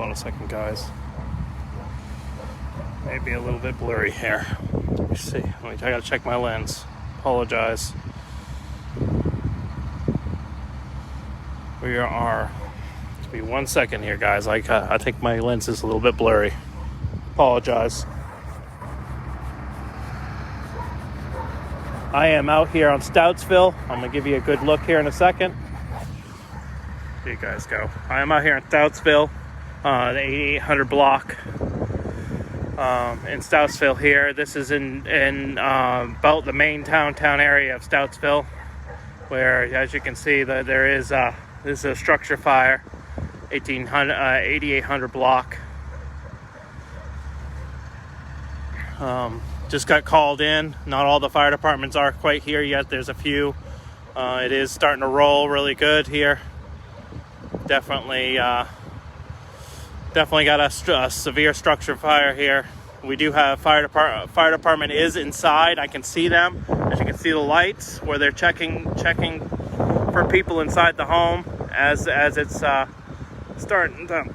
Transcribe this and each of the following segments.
on a second, guys. Maybe a little bit blurry here. Let me see. I gotta check my lens. Apologize. We are. Give me 1 second here, guys. I think my lens is a little bit blurry. Apologize. I am out here on Stoutsville. I'm gonna give you a good look here in a second. There you guys go. I am out here in Stoutsville, the 8800 block in Stoustville here. This is in about the main town area of Stoutsville, where, as you can see, there is this is a structure fire, 8800 block. Just got called in. Not all the fire departments are quite here yet. There's a few. It is starting to roll really good here. Definitely got a severe structure fire here. We do have fire department is inside. I can see them. As you can see, the lights where they're checking for people inside the home as it's starting to.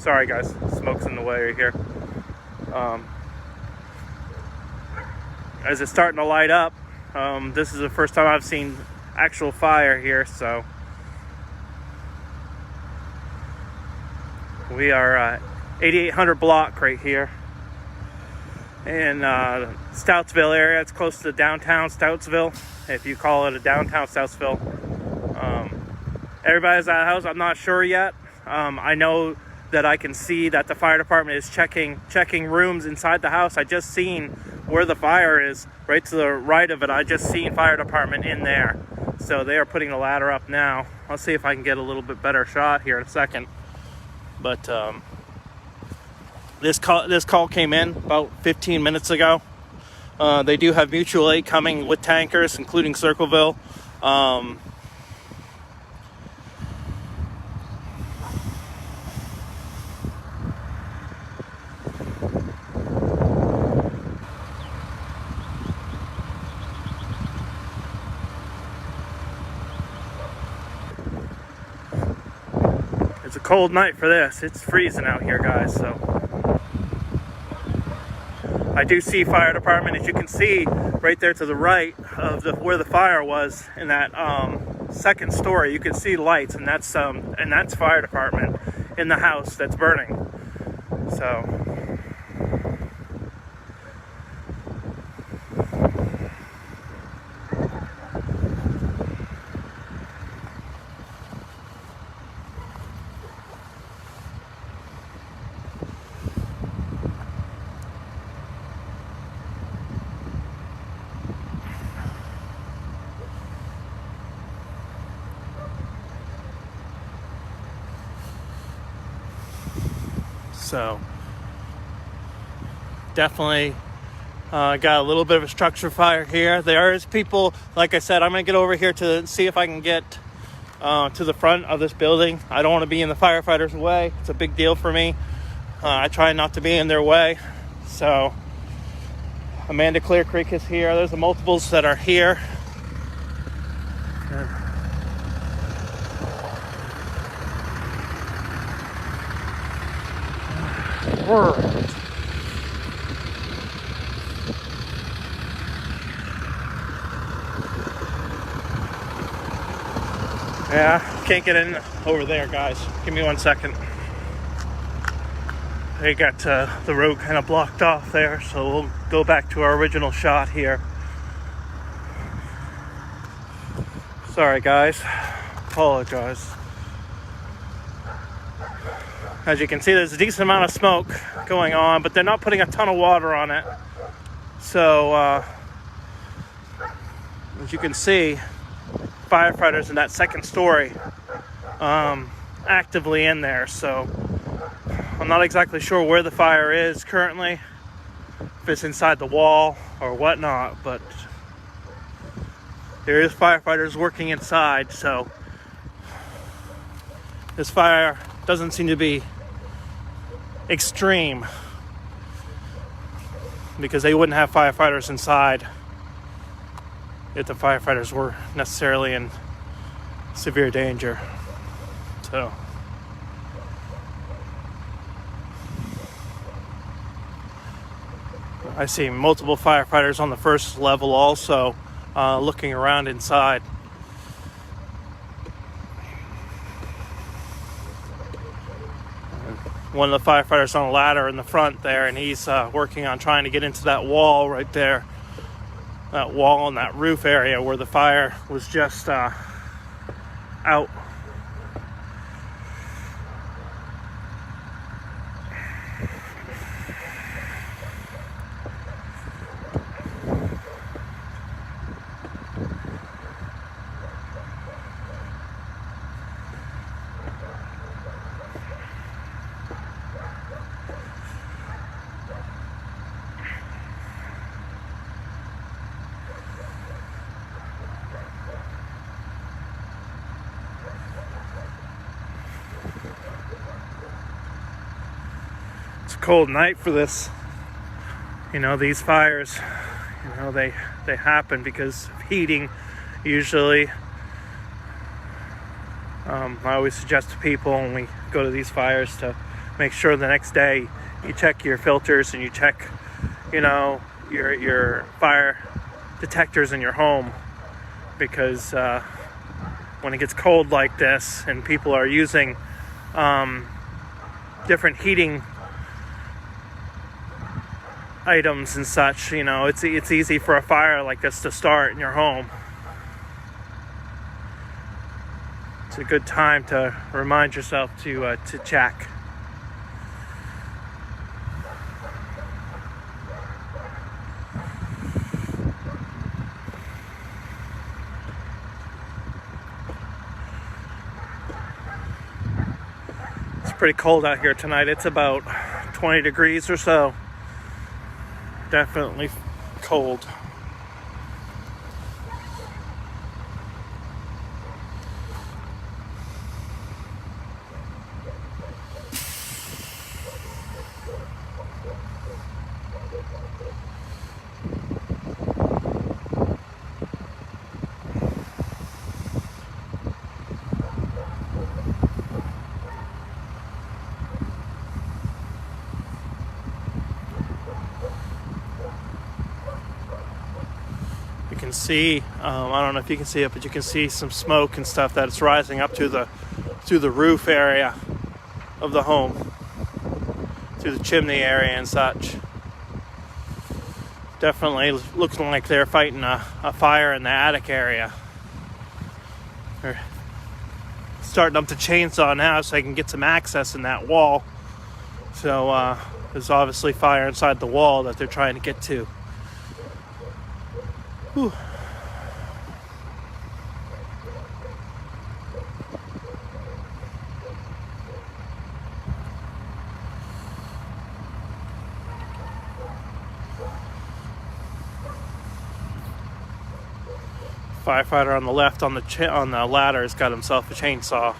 Sorry, guys, smoke's in the way right here. As it's starting to light up. This is the first time I've seen actual fire here, so we are 8800 block right here in Stoutsville area. It's close to downtown Stoutsville, if you call it a downtown Stoutsville. Everybody's at the house. I'm not sure yet. I know that I can see that the fire department is checking rooms inside the house. I just seen where the fire is, right to the right of it. I just seen fire department in there, so they are putting the ladder up now. I'll see if I can get a little bit better shot here in a second. But this call came in about 15 minutes ago. They do have mutual aid coming with tankers, including Circleville. It's a cold night for this. It's freezing out here, guys, so I do see fire department. As you can see right there to the right of where the fire was in that second story, you can see lights, and that's fire department in the house that's burning. So definitely got a little bit of a structure fire here. There is people, like I said, I'm going to get over here to see if I can get to the front of this building. I don't want to be in the firefighters' way. It's a big deal for me. I try not to be in their way. So Amanda Clear Creek is here. There's the multiples that are here. Yeah, can't get in over there, guys. Give me 1 second. They got the road kind of blocked off there, so we'll go back to our original shot here. Sorry, guys. Apologize. As you can see, there's a decent amount of smoke going on, but they're not putting a ton of water on it. So, as you can see, firefighters in that second story actively in there. So, I'm not exactly sure where the fire is currently, if it's inside the wall or whatnot, but there is firefighters working inside, so this fire doesn't seem to be extreme because they wouldn't have firefighters inside if the firefighters were necessarily in severe danger. So I see multiple firefighters on the first level also looking around inside. One of the firefighters on a ladder in the front there, and he's working on trying to get into that wall right there. That wall in that roof area where the fire was just out. Cold night for this. These fires, they happen because of heating usually. I always suggest to people when we go to these fires to make sure the next day you check your filters and you check your fire detectors in your home, because when it gets cold like this and people are using different heating items and such, it's easy for a fire like this to start in your home. It's a good time to remind yourself to check. It's pretty cold out here tonight. It's about 20 degrees or so. Definitely cold. See, I don't know if you can see it, but you can see some smoke and stuff that's rising up to the roof area of the home, through the chimney area and such. Definitely looking like they're fighting a fire in the attic area. They're starting up the chainsaw now so they can get some access in that wall. So there's obviously fire inside the wall that they're trying to get to. Whew. Firefighter on the left on the ladder has got himself a chainsaw.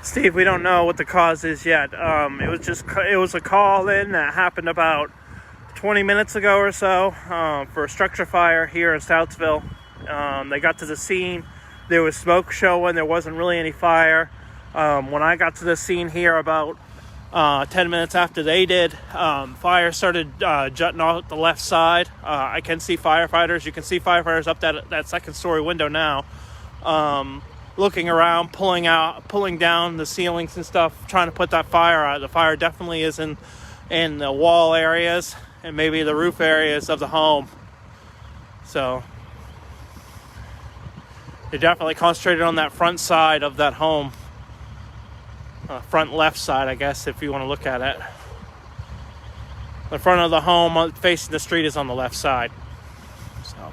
Steve, we don't know what the cause is yet. It was a call in that happened about 20 minutes ago or so for a structure fire here in Stoutsville. They got to the scene. There was smoke showing. There wasn't really any fire. When I got to the scene here about 10 minutes after they did, fire started jutting off the left side. I can see firefighters. You can see firefighters up that second story window now. Looking around, pulling down the ceilings and stuff, trying to put that fire out. The fire definitely is in the wall areas and maybe the roof areas of the home. So they definitely concentrated on that front side of that home. Front left side, I guess, if you want to look at it. The front of the home facing the street is on the left side. So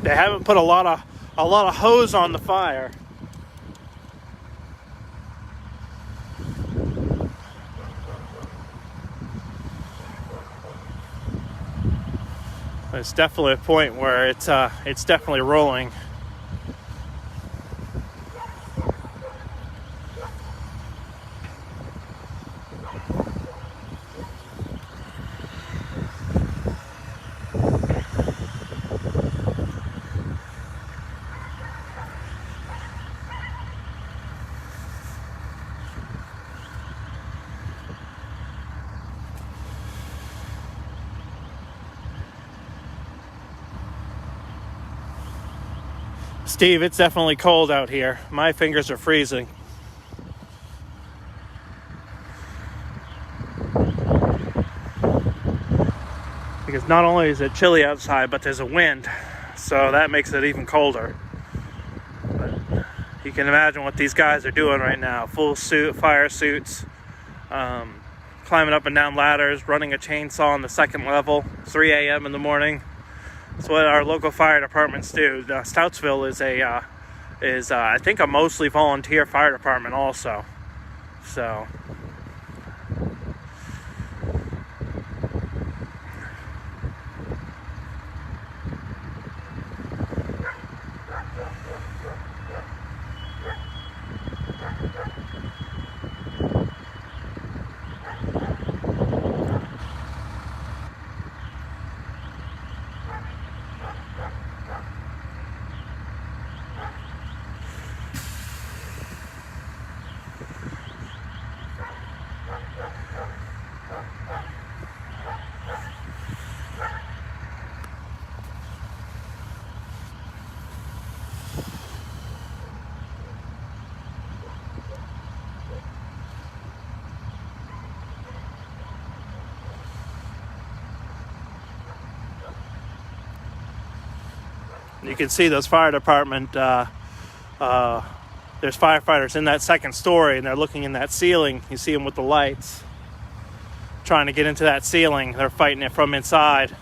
They haven't put a lot of hose on the fire. It's definitely a point where it's definitely rolling. Steve, it's definitely cold out here. My fingers are freezing. Because not only is it chilly outside, but there's a wind, so that makes it even colder. But you can imagine what these guys are doing right now. Full suit, fire suits, climbing up and down ladders, running a chainsaw on the second level, 3 a.m. in the morning. That's what our local fire departments do. Stoutsville is I think a mostly volunteer fire department also. So you can see those fire department, there's firefighters in that second story, and they're looking in that ceiling. You see them with the lights, trying to get into that ceiling. They're fighting it from inside.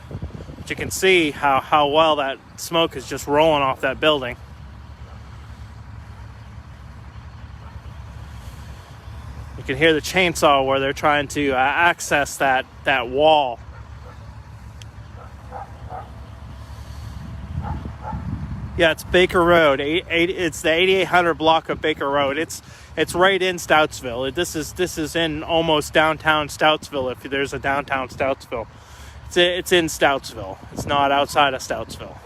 But you can see how well that smoke is just rolling off that building. You can hear the chainsaw where they're trying to access that wall. Yeah, it's Baker Road. It's the 8800 block of Baker Road. It's right in Stoutsville. This is in almost downtown Stoutsville. If there's a downtown Stoutsville, it's in Stoutsville. It's not outside of Stoutsville.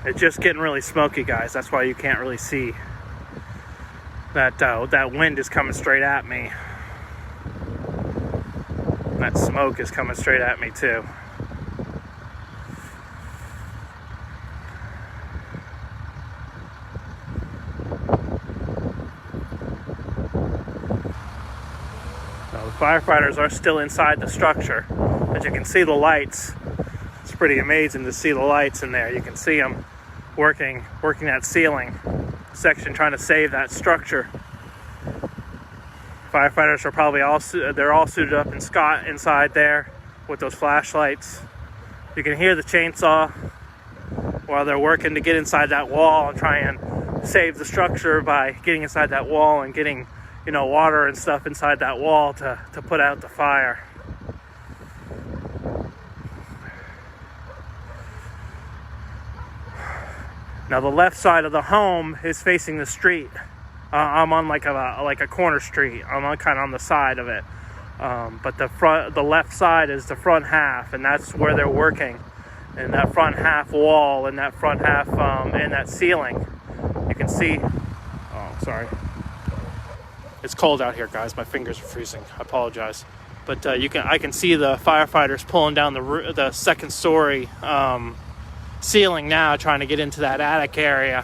It's just getting really smoky, guys. That's why you can't really see. That wind is coming straight at me. That smoke is coming straight at me too. Now, the firefighters are still inside the structure. As you can see the lights. It's pretty amazing to see the lights in there. You can see them working that ceiling section, trying to save that structure. Firefighters are probably all suited up inside there with those flashlights. You can hear the chainsaw while they're working to get inside that wall and try and save the structure by getting inside that wall and getting, water and stuff inside that wall to put out the fire. Now the left side of the home is facing the street. I'm on like a corner street. I'm kind of on the side of it, but the left side is the front half, and that's where they're working. And that front half wall and that front half and that ceiling, you can see. Oh, sorry. It's cold out here, guys. My fingers are freezing. I apologize, but I can see the firefighters pulling down the second story ceiling now, trying to get into that attic area,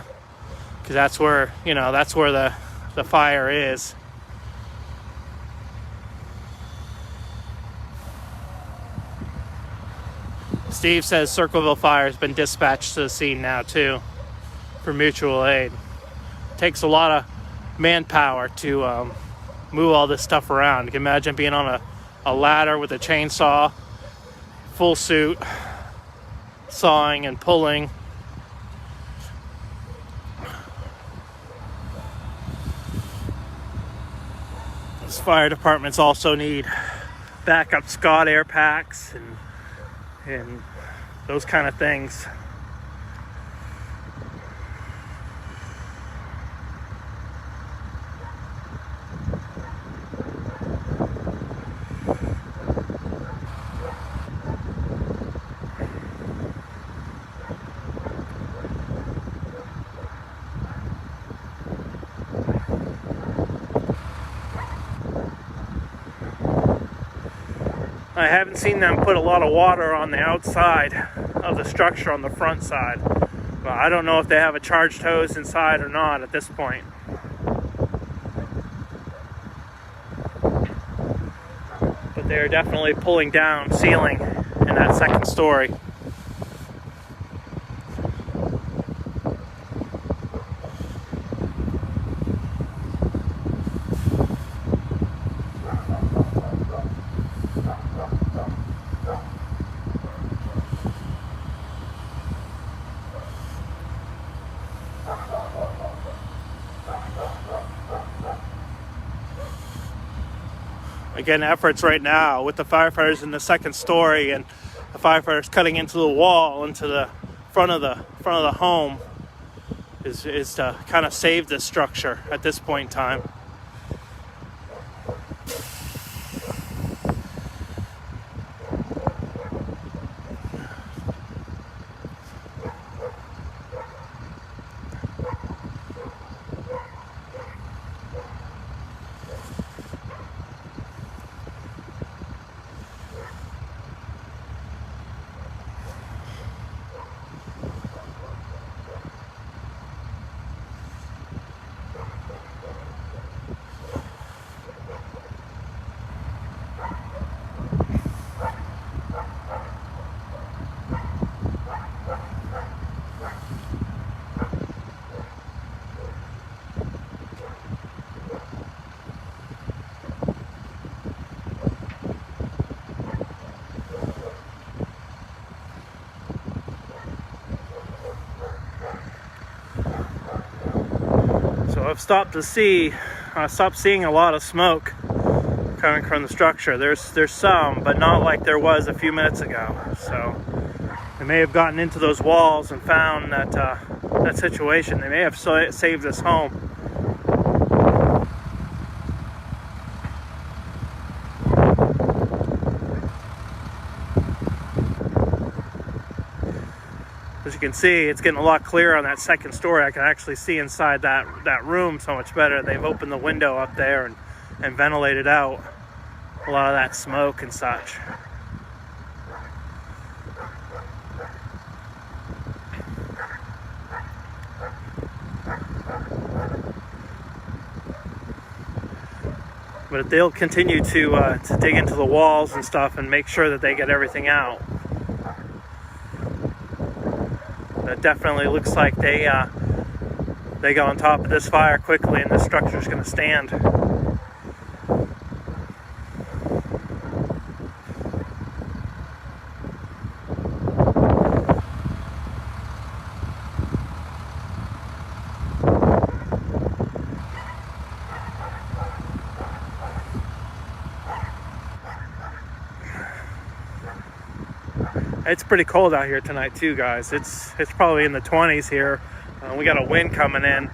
because that's where the fire is. Steve says Circleville Fire has been dispatched to the scene now too for mutual aid. Takes a lot of manpower to move all this stuff around. You can imagine being on a ladder with a chainsaw, full suit, sawing and pulling. These fire departments also need backup Scott air packs and those kind of things. I haven't seen them put a lot of water on the outside of the structure on the front side. But I don't know if they have a charged hose inside or not at this point. But they're definitely pulling down ceiling in that second story. Again, efforts right now with the firefighters in the second story and the firefighters cutting into the wall into the front of the home is to kind of save this structure at this point in time. I've stopped seeing a lot of smoke coming from the structure. There's some, but not like there was a few minutes ago. So they may have gotten into those walls and found that situation. They may have saved this home. As you can see, it's getting a lot clearer on that second story. I can actually see inside that room so much better. They've opened the window up there and ventilated out a lot of that smoke and such. But they'll continue to dig into the walls and stuff and make sure that they get everything out. It definitely looks like they got on top of this fire quickly, and this structure is going to stand. It's pretty cold out here tonight too, guys. It's probably in the 20s here. We got a wind coming in.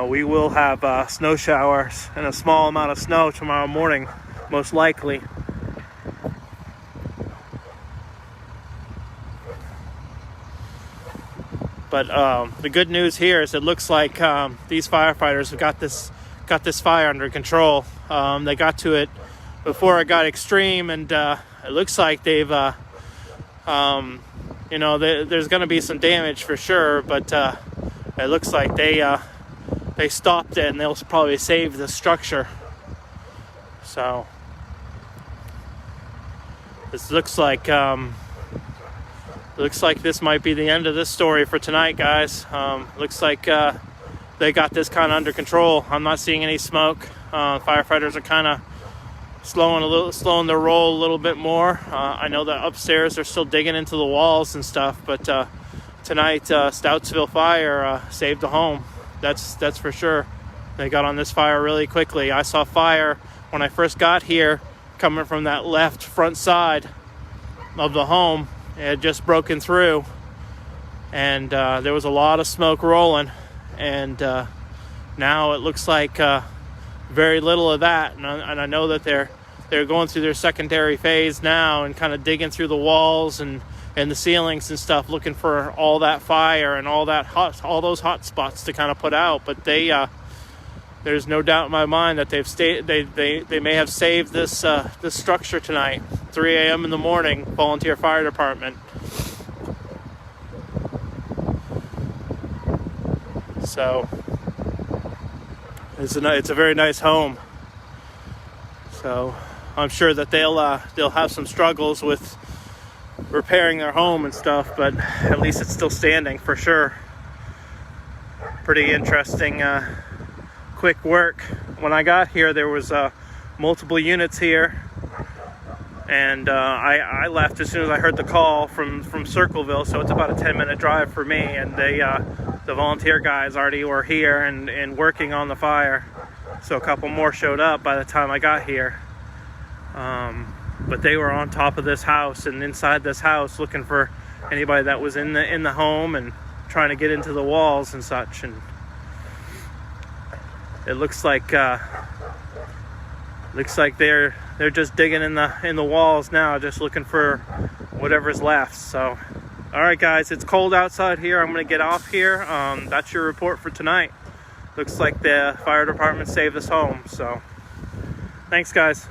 We will have snow showers and a small amount of snow tomorrow morning, most likely. But the good news here is it looks like these firefighters have got this fire under control. They got to it before it got extreme, and it looks like they've there's going to be some damage for sure, but it looks like they stopped it, and they'll probably save the structure. So this looks like looks like this might be the end of this story for tonight, guys. Looks like they got this kind of under control. I'm not seeing any smoke. Firefighters are kind of slowing their roll a little bit more. I know that upstairs they're still digging into the walls and stuff, but tonight Stoutsville Fire saved the home. That's for sure. They got on this fire really quickly. I saw fire when I first got here coming from that left front side of the home. It had just broken through, and there was a lot of smoke rolling, and now it looks like very little of that, and I know that they're going through their secondary phase now and kind of digging through the walls and the ceilings and stuff, looking for all that fire and all those hot spots to kind of put out. But there's no doubt in my mind that they may have saved this structure tonight. 3 a.m. in the morning, volunteer fire department. So it's a very nice home. So I'm sure that they'll have some struggles with repairing their home and stuff, but at least it's still standing for sure. Pretty interesting, quick work. When I got here, there was multiple units here, and I left as soon as I heard the call from Circleville, so it's about a 10-minute drive for me, and the volunteer guys already were here and working on the fire. So a couple more showed up by the time I got here. But they were on top of this house and inside this house looking for anybody that was in the home and trying to get into the walls and such. And it looks like they're just digging in the walls now, just looking for whatever's left. So all right, guys, it's cold outside here. I'm going to get off here. That's your report for tonight. Looks like the fire department saved us home. So thanks, guys.